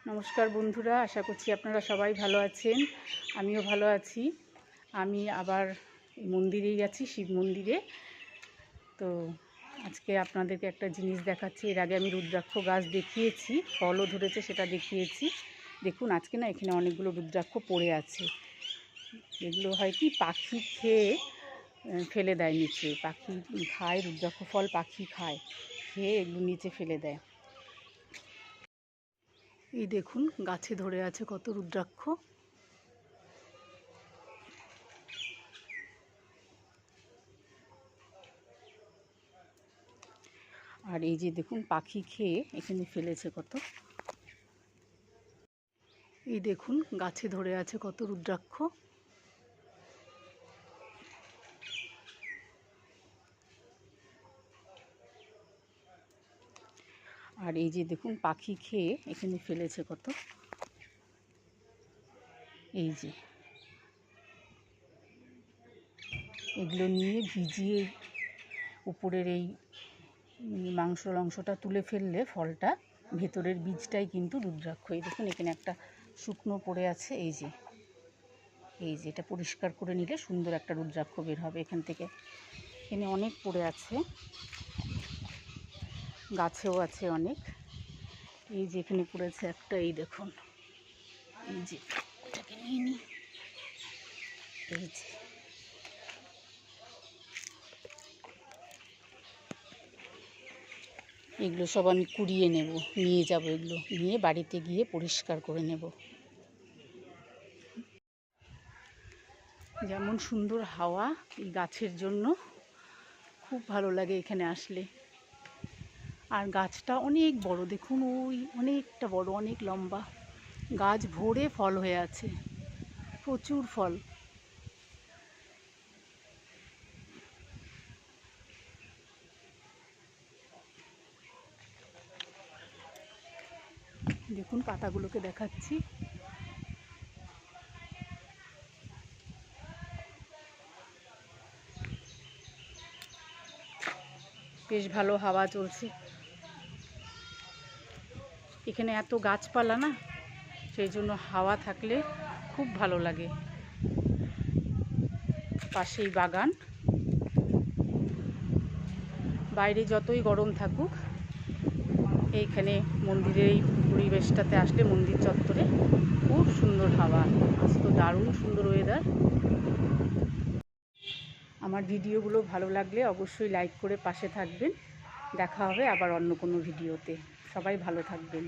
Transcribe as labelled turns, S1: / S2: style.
S1: নমস্কার বন্ধুরা, আশা করছি আপনারা সবাই ভালো আছেন। আমিও ভালো আছি। আমি আবার মন্দিরেই আছি, শিব মন্দিরে। তো আজকে আপনাদেরকে একটা জিনিস দেখাচ্ছি। এর আগে আমি রুদ্রাক্ষ গাছ দেখিয়েছি, ফলও ধরেছে, সেটা দেখিয়েছি। দেখুন আজকে না এখানে অনেকগুলো রুদ্রাক্ষ পড়ে আছে। এগুলো হয় কি পাখি খেয়ে ফেলে দেয় নিচে। পাখি খায় রুদ্রাক্ষ ফল, পাখি খায়, খেয়ে এগুলো নিচে ফেলে দেয়। এই দেখুন গাছে ধরে আছে কত রুদ্রাক্ষ। আর এই যে দেখুন পাখি খেয়ে এখানে ফেলেছে কত। এই দেখুন গাছে ধরে আছে কত রুদ্রাক্ষ। আর এই যে দেখুন পাখি খেয়ে এখানে ফেলেছে কত। এই যে এগুলো নিয়ে ভিজিয়ে উপরের এই মাংসর অংশটা তুলে ফেললে ফলটা, ভেতরের বীজটাই কিন্তু রুদ্রাক্ষ। এই দেখুন এখানে একটা শুকনো পড়ে আছে। এই যে এটা পরিষ্কার করে নিলে সুন্দর একটা রুদ্রাক্ষ বের হবে এখান থেকে। এখানে অনেক পড়ে আছে, গাছেও আছে অনেক। এই যে এখানে পড়েছে একটা, এই দেখুন, এই যে এটাকে নিয়ে নিই। এই যে এগুলো সব আমি কুড়িয়ে নেব, নিয়ে যাব। এগুলো নিয়ে বাড়িতে গিয়ে পরিষ্কার করে নেব। যেমন সুন্দর হাওয়া এই গাছের জন্য, খুব ভালো লাগে এখানে আসলে। আর গাছটা অনেক বড়, দেখুন ওই অনেকটা বড়, অনেক লম্বা গাছ, ভরে ফল হয়ে আছে, প্রচুর ফল। দেখুন পাতাগুলোকে দেখাচ্ছি। বেশ ভালো হাওয়া চলছে এখানে, এত গাছপালা না, সেই জন্য হাওয়া থাকলে খুব ভালো লাগে। পাশেই বাগান। বাইরে যতই গরম থাকুক, এইখানে মন্দিরের এই পরিবেশটাতে আসলে, মন্দির চত্বরে খুব সুন্দর হাওয়া। আজ তো দারুণ সুন্দর ওয়েদার। আমার ভিডিওগুলো ভালো লাগলে অবশ্যই লাইক করে পাশে থাকবেন। দেখা হবে আবার অন্য কোনো ভিডিওতে। সবাই ভালো থাকবেন।